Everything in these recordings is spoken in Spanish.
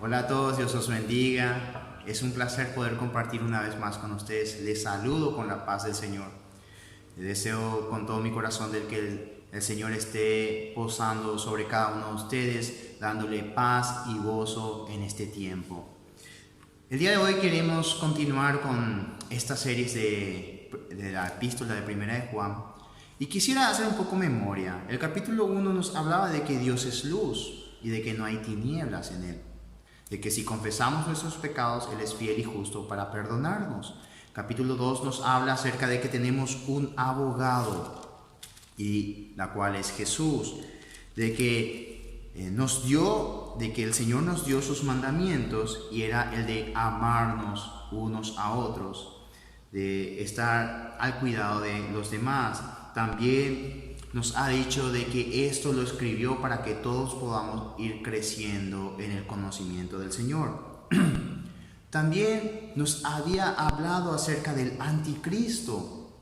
Hola a todos, Dios os bendiga. Es un placer poder compartir una vez más con ustedes. Les saludo con la paz del Señor. Les deseo con todo mi corazón de que el Señor esté posando sobre cada uno de ustedes, dándole paz y gozo en este tiempo. El día de hoy queremos continuar con esta serie de la epístola de Primera de Juan. Y quisiera hacer un poco memoria. El capítulo 1 nos hablaba de que Dios es luz y de que no hay tinieblas en Él. De que si confesamos nuestros pecados, Él es fiel y justo para perdonarnos. Capítulo 2 nos habla acerca de que tenemos un abogado, y la cual es Jesús. De que el Señor nos dio sus mandamientos, y era el de amarnos unos a otros, de estar al cuidado de los demás. También nos ha dicho de que esto lo escribió para que todos podamos ir creciendo en el conocimiento del Señor. También nos había hablado acerca del anticristo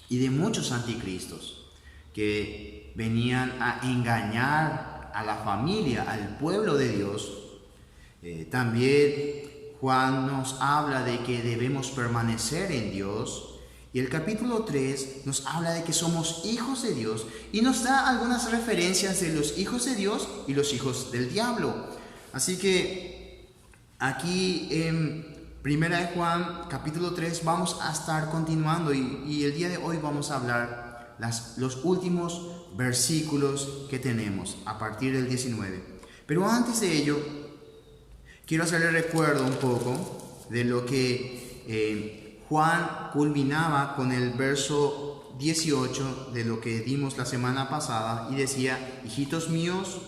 y de muchos anticristos que venían a engañar a la familia, al pueblo de Dios. También Juan nos habla de que debemos permanecer en Dios. Y el capítulo 3 nos habla de que somos hijos de Dios y nos da algunas referencias de los hijos de Dios y los hijos del diablo. Así que aquí en Primera de Juan, capítulo 3, vamos a estar continuando y el día de hoy vamos a hablar los últimos versículos que tenemos a partir del 19. Pero antes de ello, quiero hacerle recuerdo un poco de lo que Juan culminaba con el verso 18 de lo que dimos la semana pasada y decía: hijitos míos,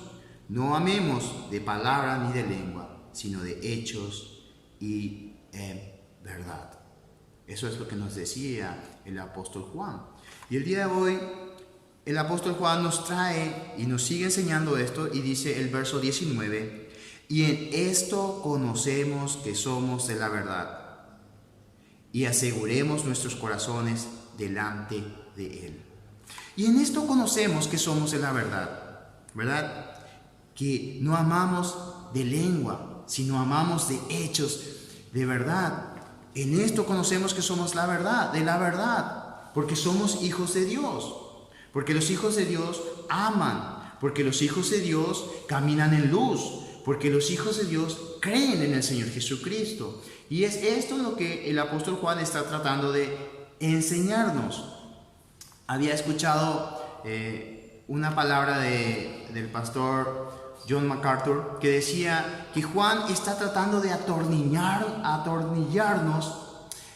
no amemos de palabra ni de lengua, sino de hechos y verdad. Eso es lo que nos decía el apóstol Juan. Y el día de hoy el apóstol Juan nos trae y nos sigue enseñando esto y dice el verso 19: y en esto conocemos que somos de la verdad, y aseguremos nuestros corazones delante de Él. Y en esto conocemos que somos de la verdad, ¿verdad? Que no amamos de lengua, sino amamos de hechos, de verdad. En esto conocemos que somos la verdad, de la verdad, porque somos hijos de Dios. Porque los hijos de Dios aman, porque los hijos de Dios caminan en luz, porque los hijos de Dios creen en el Señor Jesucristo. Y es esto lo que el apóstol Juan está tratando de enseñarnos. Había escuchado una palabra del pastor John MacArthur que decía que Juan está tratando de atornillarnos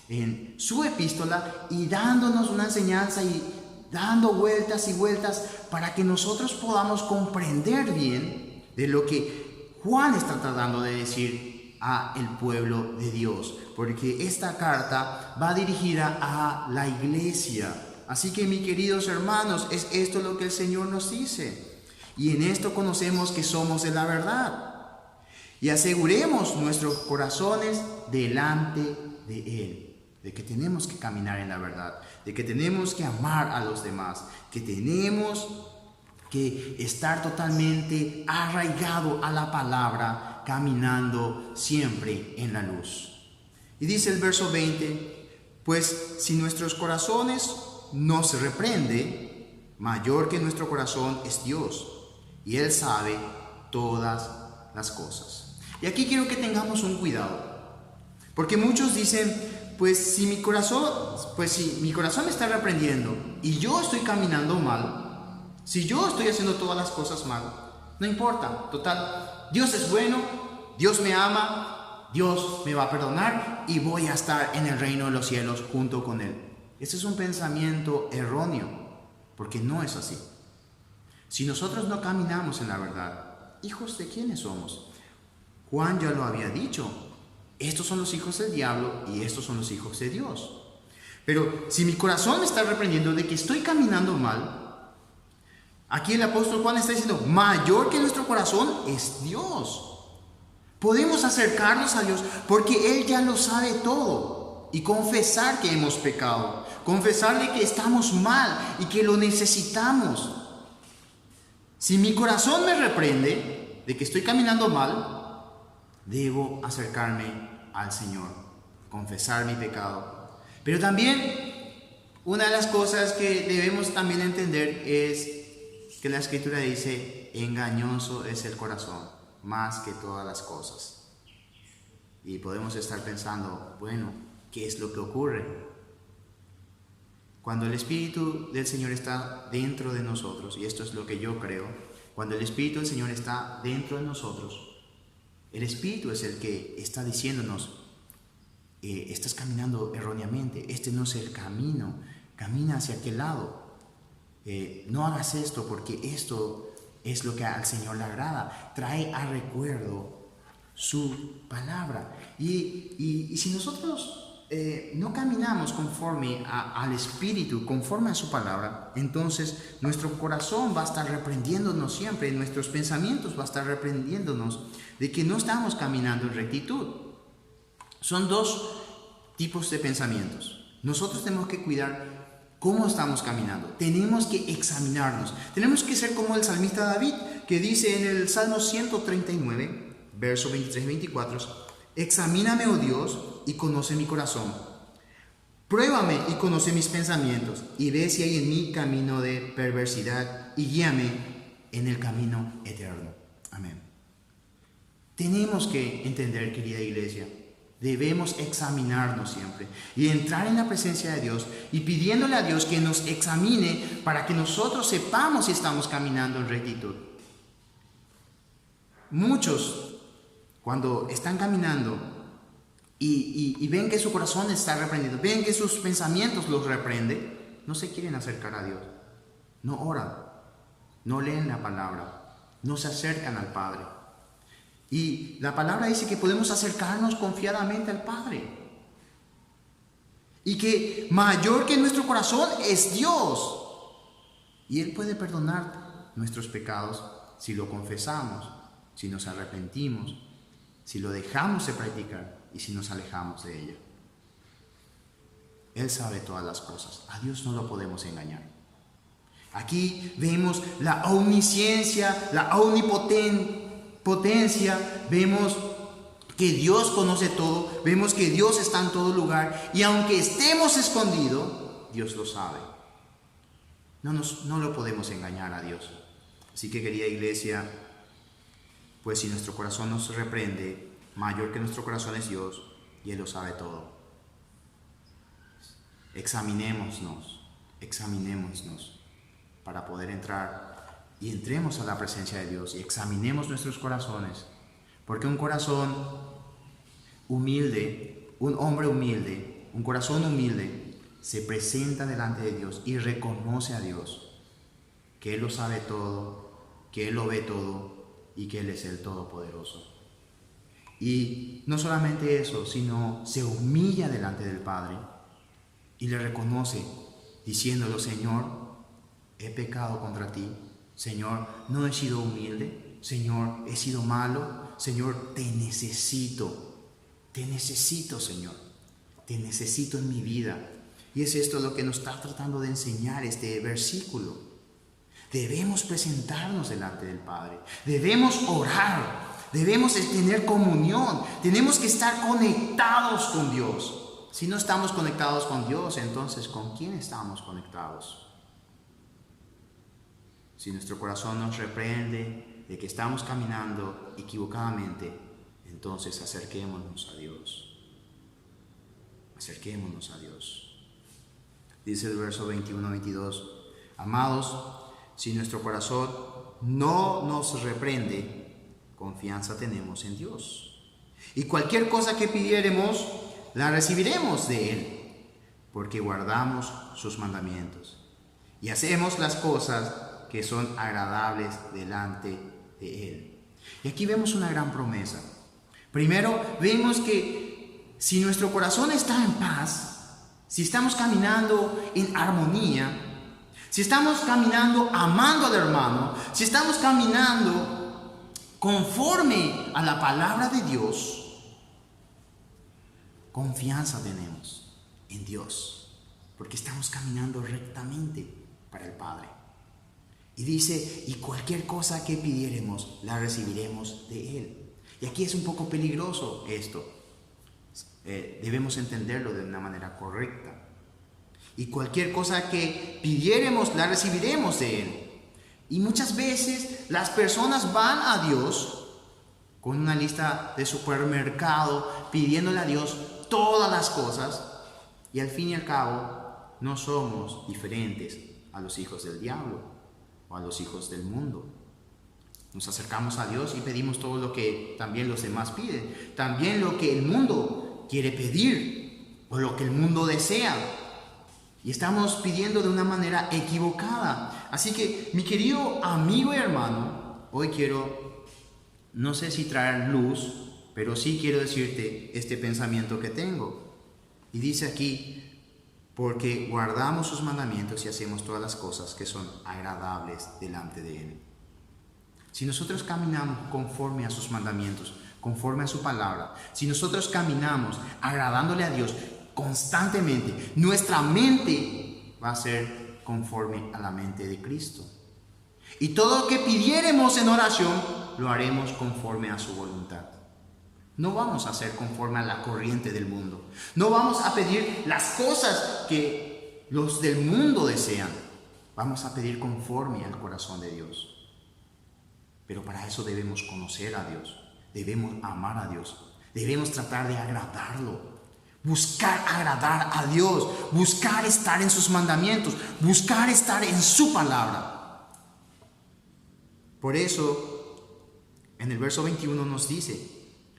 en su epístola y dándonos una enseñanza y dando vueltas y vueltas para que nosotros podamos comprender bien de lo que Juan está tratando de decir a el pueblo de Dios, porque esta carta va dirigida a la iglesia. Así que, mis queridos hermanos, es esto lo que el Señor nos dice, y en esto conocemos que somos de la verdad, y aseguremos nuestros corazones delante de Él, de que tenemos que caminar en la verdad, de que tenemos que amar a los demás, que tenemos que estar totalmente arraigado a la palabra, caminando siempre en la luz. Y dice el verso 20: pues si nuestros corazones nos reprende, mayor que nuestro corazón es Dios, y Él sabe todas las cosas. Y aquí quiero que tengamos un cuidado, porque muchos dicen: pues si mi corazón me está reprendiendo y yo estoy caminando mal, si yo estoy haciendo todas las cosas mal, no importa, total, Dios es bueno, Dios me ama, Dios me va a perdonar y voy a estar en el reino de los cielos junto con Él. Este es un pensamiento erróneo, porque no es así. Si nosotros no caminamos en la verdad, ¿hijos de quiénes somos? Juan ya lo había dicho: estos son los hijos del diablo y estos son los hijos de Dios. Pero si mi corazón me está reprendiendo de que estoy caminando mal, aquí el apóstol Juan está diciendo: mayor que nuestro corazón es Dios. Podemos acercarnos a Dios porque Él ya lo sabe todo. y confesar que hemos pecado, confesar de que estamos mal y que lo necesitamos. Si mi corazón me reprende de que estoy caminando mal, debo acercarme al Señor, confesar mi pecado. Pero también una de las cosas que debemos también entender es que la Escritura dice: engañoso es el corazón más que todas las cosas. Y podemos estar pensando, bueno, ¿qué es lo que ocurre? Cuando el Espíritu del Señor está dentro de nosotros, y esto es lo que yo creo, cuando el Espíritu del Señor está dentro de nosotros, el Espíritu es el que está diciéndonos: estás caminando erróneamente, este no es el camino, camina hacia aquel lado, no hagas esto porque esto es lo que al Señor le agrada, trae a recuerdo su palabra. Y si nosotros no caminamos conforme al Espíritu, conforme a su palabra, entonces nuestro corazón va a estar reprendiéndonos siempre, nuestros pensamientos va a estar reprendiéndonos de que no estamos caminando en rectitud. Son dos tipos de pensamientos. Nosotros tenemos que cuidar cómo estamos caminando. Tenemos que examinarnos. Tenemos que ser como el salmista David, que dice en el Salmo 139, verso 23-24: examíname, oh Dios, y conoce mi corazón. Pruébame y conoce mis pensamientos, y ve si hay en mí camino de perversidad, y guíame en el camino eterno. Amén. Tenemos que entender, querida iglesia, debemos examinarnos siempre y entrar en la presencia de Dios y pidiéndole a Dios que nos examine para que nosotros sepamos si estamos caminando en rectitud. Muchos, cuando están caminando y ven que su corazón está reprendido, ven que sus pensamientos los reprende, no se quieren acercar a Dios, no oran, no leen la palabra, no se acercan al Padre. Y la palabra dice que podemos acercarnos confiadamente al Padre. Y que mayor que nuestro corazón es Dios. Y Él puede perdonar nuestros pecados si lo confesamos, si nos arrepentimos, si lo dejamos de practicar y si nos alejamos de ella. Él sabe todas las cosas. A Dios no lo podemos engañar. Aquí vemos la omnisciencia, la omnipotencia, vemos que Dios conoce todo, vemos que Dios está en todo lugar, y aunque estemos escondidos, Dios lo sabe. No lo podemos engañar a Dios. Así que, querida iglesia, pues si nuestro corazón nos reprende, mayor que nuestro corazón es Dios, y Él lo sabe todo. Examinémonos para poder entrar y entremos a la presencia de Dios y examinemos nuestros corazones, porque un corazón humilde, un hombre humilde, un corazón humilde se presenta delante de Dios y reconoce a Dios, que Él lo sabe todo, que Él lo ve todo y que Él es el Todopoderoso. Y no solamente eso, sino se humilla delante del Padre y le reconoce, diciéndolo: Señor, he pecado contra ti. Señor, no he sido humilde. Señor, he sido malo. Señor, te necesito, Señor. Te necesito en mi vida. Y es esto lo que nos está tratando de enseñar este versículo. Debemos presentarnos delante del Padre. Debemos orar. Debemos tener comunión. Tenemos que estar conectados con Dios. Si no estamos conectados con Dios, entonces ¿con quién estamos conectados? Si nuestro corazón nos reprende de que estamos caminando equivocadamente, entonces acerquémonos a Dios. Acerquémonos a Dios. Dice el verso 21-22: amados, si nuestro corazón no nos reprende, confianza tenemos en Dios. Y cualquier cosa que pidiéremos, la recibiremos de Él, porque guardamos sus mandamientos y hacemos las cosas que son agradables delante de Él. Y aquí vemos una gran promesa. Primero, vemos que si nuestro corazón está en paz, si estamos caminando en armonía, si estamos caminando amando al hermano, si estamos caminando conforme a la palabra de Dios, confianza tenemos en Dios, porque estamos caminando rectamente para el Padre. Y dice, y cualquier cosa que pidiéremos, la recibiremos de Él. Y aquí es un poco peligroso esto. Debemos entenderlo de una manera correcta. Y cualquier cosa que pidiéremos, la recibiremos de Él. Y muchas veces las personas van a Dios con una lista de supermercado, pidiéndole a Dios todas las cosas, y al fin y al cabo no somos diferentes a los hijos del diablo o a los hijos del mundo. Nos acercamos a Dios y pedimos todo lo que también los demás piden, también lo que el mundo quiere pedir o lo que el mundo desea, y estamos pidiendo de una manera equivocada. Así que, mi querido amigo y hermano, hoy quiero, no sé si traer luz, pero sí quiero decirte este pensamiento que tengo. Y dice aquí, porque guardamos sus mandamientos y hacemos todas las cosas que son agradables delante de Él. Si nosotros caminamos conforme a sus mandamientos, conforme a su palabra, si nosotros caminamos agradándole a Dios constantemente, nuestra mente va a ser conforme a la mente de Cristo. Y todo lo que pidiéremos en oración, lo haremos conforme a su voluntad. No vamos a hacer conforme a la corriente del mundo. No vamos a pedir las cosas que los del mundo desean. Vamos a pedir conforme al corazón de Dios. Pero para eso debemos conocer a Dios. Debemos amar a Dios. Debemos tratar de agradarlo. Buscar agradar a Dios. Buscar estar en sus mandamientos. Buscar estar en su palabra. Por eso, en el verso 21 nos dice,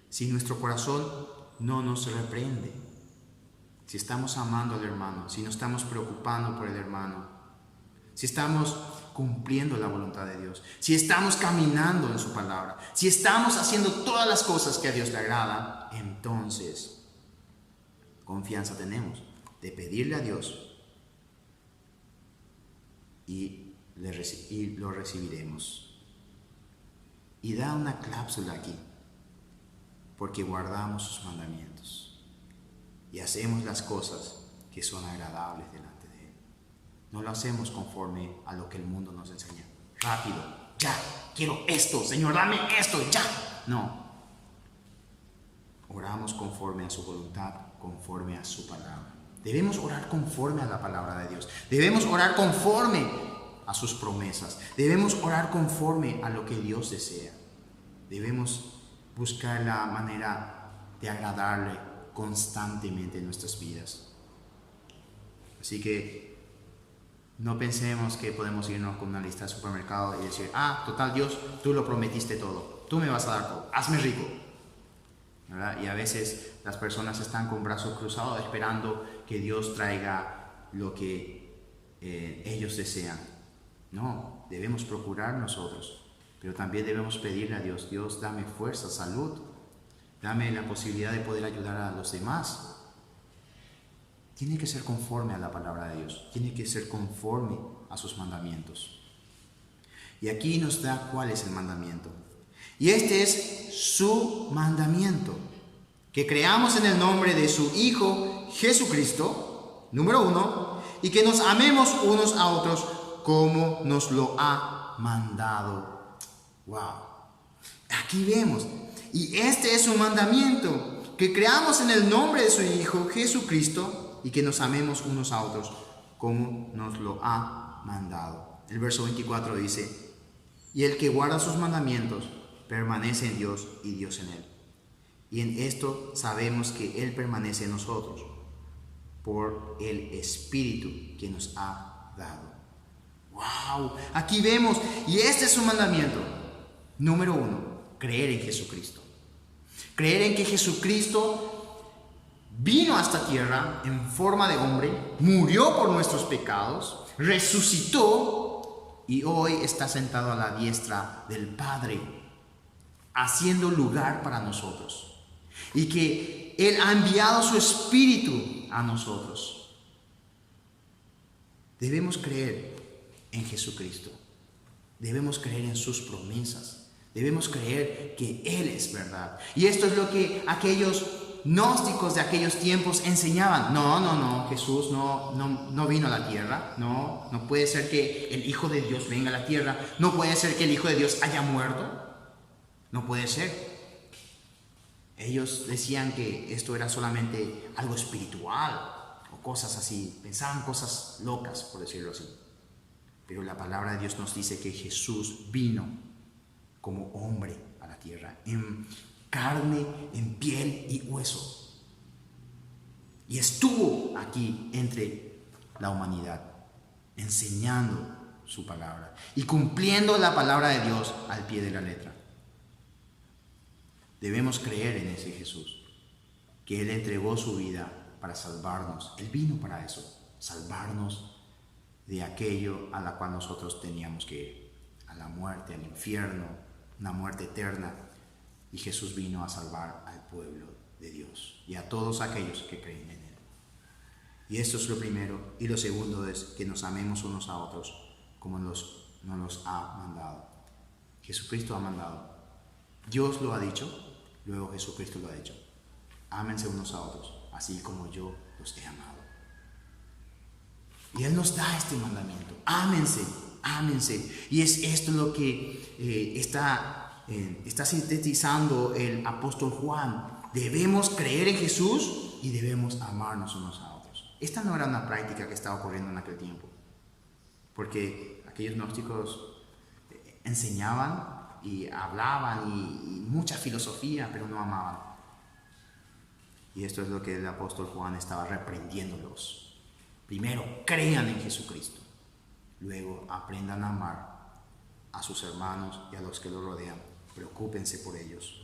si nuestro corazón no nos reprende, si estamos amando al hermano, si no estamos preocupando por el hermano, si estamos cumpliendo la voluntad de Dios, si estamos caminando en su palabra, si estamos haciendo todas las cosas que a Dios le agrada, entonces confianza tenemos de pedirle a Dios y lo recibiremos. Y da una cláusula aquí, porque guardamos sus mandamientos y hacemos las cosas que son agradables delante de Él. No lo hacemos conforme a lo que el mundo nos enseña. Rápido, ya, quiero esto, Señor, dame esto, ya. No. Oramos conforme a su voluntad, conforme a su palabra. Debemos orar conforme a la palabra de Dios. Debemos orar conforme a sus promesas. Debemos orar conforme a lo que Dios desea. Debemos buscar la manera de agradarle constantemente en nuestras vidas. Así que no pensemos que podemos irnos con una lista de supermercado y decir, total Dios, tú lo prometiste todo, tú me vas a dar todo, hazme rico, ¿verdad? Y a veces las personas están con brazos cruzados esperando que Dios traiga lo que ellos desean. No, debemos procurar nosotros. Pero también debemos pedirle a Dios, Dios, dame fuerza, salud, dame la posibilidad de poder ayudar a los demás. Tiene que ser conforme a la palabra de Dios, tiene que ser conforme a sus mandamientos. Y aquí nos da cuál es el mandamiento. Y este es su mandamiento, que creamos en el nombre de su Hijo Jesucristo, número 1, y que nos amemos unos a otros como nos lo ha mandado. Wow, aquí vemos, y este es un mandamiento, que creamos en el nombre de su Hijo Jesucristo y que nos amemos unos a otros como nos lo ha mandado. El verso 24 dice, y el que guarda sus mandamientos permanece en Dios y Dios en él. Y en esto sabemos que Él permanece en nosotros por el Espíritu que nos ha dado. Wow, aquí vemos, y este es su mandamiento. Número 1, creer en Jesucristo. Creer en que Jesucristo vino a esta tierra en forma de hombre, murió por nuestros pecados, resucitó y hoy está sentado a la diestra del Padre, haciendo lugar para nosotros. Y que Él ha enviado su Espíritu a nosotros. Debemos creer en Jesucristo. Debemos creer en sus promesas. Debemos creer que Él es verdad. Y esto es lo que aquellos gnósticos de aquellos tiempos enseñaban, no, Jesús no vino a la tierra, no puede ser que el Hijo de Dios venga a la tierra, no puede ser que el Hijo de Dios haya muerto, no puede ser. Ellos decían que esto era solamente algo espiritual o cosas así, pensaban cosas locas, por decirlo así. Pero la palabra de Dios nos dice que Jesús vino como hombre a la tierra, en carne, en piel y hueso. Y estuvo aquí entre la humanidad, enseñando su palabra y cumpliendo la palabra de Dios al pie de la letra. Debemos creer en ese Jesús, que Él entregó su vida para salvarnos. Él vino para eso, salvarnos de aquello a la cual nosotros teníamos que ir, a la muerte, al infierno, una muerte eterna. Y Jesús vino a salvar al pueblo de Dios y a todos aquellos que creen en Él. Y esto es lo primero. Y lo segundo es que nos amemos unos a otros como nos los ha mandado. Jesucristo ha mandado. Dios lo ha dicho, luego Jesucristo lo ha dicho. Ámense unos a otros, así como yo los he amado. Y Él nos da este mandamiento. Ámense, ámense. Y es esto lo que está sintetizando el apóstol Juan. Debemos creer en Jesús y debemos amarnos unos a otros. Esta no era una práctica que estaba ocurriendo en aquel tiempo, porque aquellos gnósticos enseñaban y hablaban y mucha filosofía, pero no amaban. Y esto es lo que el apóstol Juan estaba reprendiéndolos. Primero, crean en Jesucristo. Luego, aprendan a amar a sus hermanos y a los que los rodean. Preocúpense por ellos.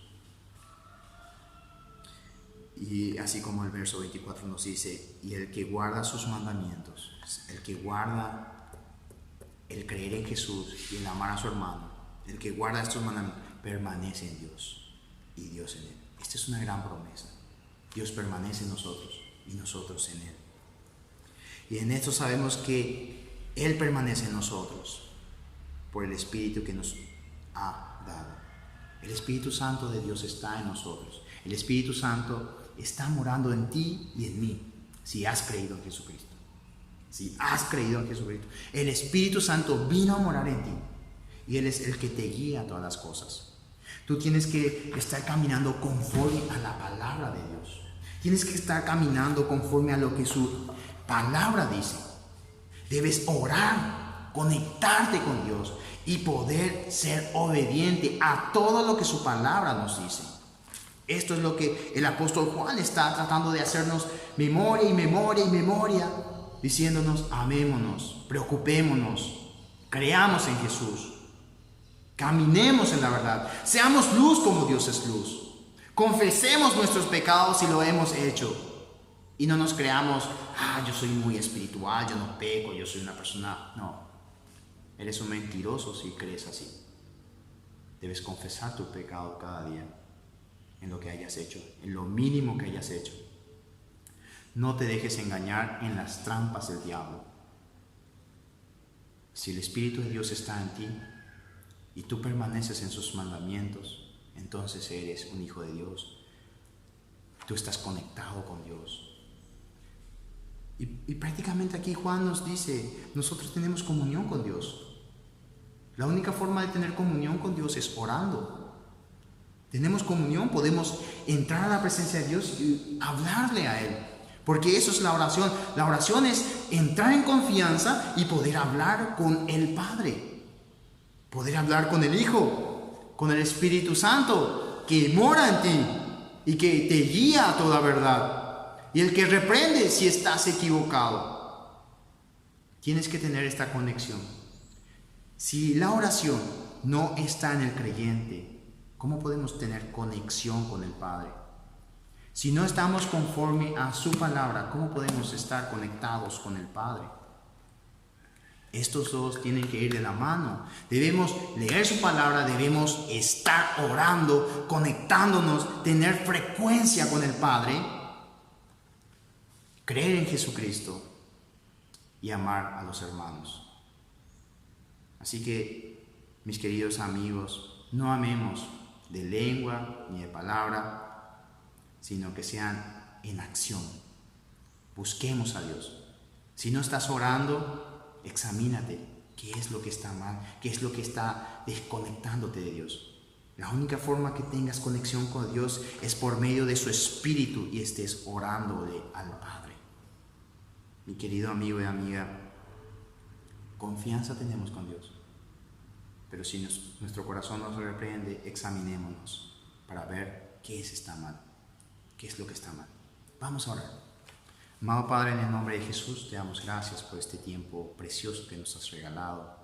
Y así como el verso 24 nos dice, y el que guarda sus mandamientos, el que guarda el creer en Jesús y el amar a su hermano, el que guarda estos mandamientos, permanece en Dios y Dios en Él. Esta es una gran promesa. Dios permanece en nosotros y nosotros en Él. Y en esto sabemos que Él permanece en nosotros por el Espíritu que nos ha dado. El Espíritu Santo de Dios está en nosotros. El Espíritu Santo está morando en ti y en mí, si has creído en Jesucristo. Si has creído en Jesucristo, el Espíritu Santo vino a morar en ti. Y Él es el que te guía a todas las cosas. Tú tienes que estar caminando conforme a la palabra de Dios. Tienes que estar caminando conforme a lo que su palabra dice. Debes orar, conectarte con Dios y poder ser obediente a todo lo que su palabra nos dice. Esto es lo que el apóstol Juan está tratando de hacernos memoria y memoria y memoria, diciéndonos: amémonos, preocupémonos, creamos en Jesús. Caminemos en la verdad, seamos luz como Dios es luz. Confesemos nuestros pecados si lo hemos hecho. Y no nos creamos: yo soy muy espiritual, yo no peco, yo soy una persona. No, eres un mentiroso si crees así. Debes confesar tu pecado cada día, en lo que hayas hecho, en lo mínimo que hayas hecho. No te dejes engañar en las trampas del diablo. Si el Espíritu de Dios está en ti, y tú permaneces en sus mandamientos, entonces eres un hijo de Dios. Tú estás conectado con Dios. Y prácticamente aquí Juan nos dice, nosotros tenemos comunión con Dios. La única forma de tener comunión con Dios es orando. Tenemos comunión, podemos entrar a la presencia de Dios y hablarle a Él. Porque eso es la oración. La oración es entrar en confianza y poder hablar con el Padre. Poder hablar con el Hijo, con el Espíritu Santo, que mora en ti y que te guía a toda verdad. Y el que reprende si estás equivocado. Tienes que tener esta conexión. Si la oración no está en el creyente, ¿cómo podemos tener conexión con el Padre? Si no estamos conforme a su palabra, ¿cómo podemos estar conectados con el Padre? Estos dos tienen que ir de la mano. Debemos leer su palabra, debemos estar orando, conectándonos, tener frecuencia con el Padre, creer en Jesucristo y amar a los hermanos. Así que, mis queridos amigos, no amemos de lengua ni de palabra, sino que sean en acción. Busquemos a Dios. Si no estás orando, examínate. ¿Qué es lo que está mal? ¿Qué es lo que está desconectándote de Dios? La única forma que tengas conexión con Dios es por medio de su Espíritu y estés orando al Padre. Mi querido amigo y amiga, confianza tenemos con Dios. Pero si nuestro corazón nos reprende, examinémonos para ver qué está mal. ¿Qué es lo que está mal? Vamos a orar. Amado Padre, en el nombre de Jesús, te damos gracias por este tiempo precioso que nos has regalado.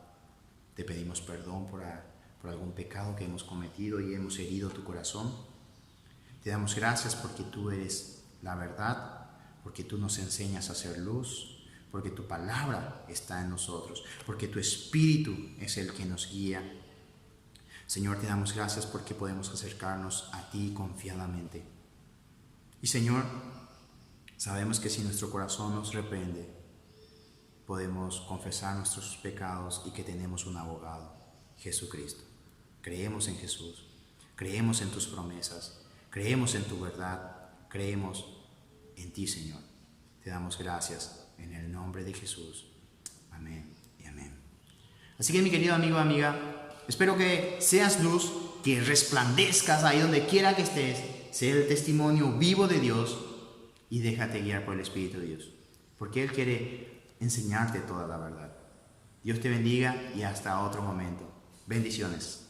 Te pedimos perdón por algún pecado que hemos cometido y hemos herido tu corazón. Te damos gracias porque tú eres la verdad, porque tú nos enseñas a hacer luz, porque tu palabra está en nosotros, porque tu Espíritu es el que nos guía. Señor, te damos gracias porque podemos acercarnos a ti confiadamente. Y Señor, sabemos que si nuestro corazón nos reprende, podemos confesar nuestros pecados y que tenemos un abogado, Jesucristo. Creemos en Jesús, creemos en tus promesas, creemos en tu verdad, creemos en ti, Señor. Te damos gracias en el nombre de Jesús. Amén y amén. Así que mi querido amigo, amiga, espero que seas luz, que resplandezcas ahí donde quiera que estés, sea el testimonio vivo de Dios y déjate guiar por el Espíritu de Dios, porque Él quiere enseñarte toda la verdad. Dios te bendiga y hasta otro momento. Bendiciones.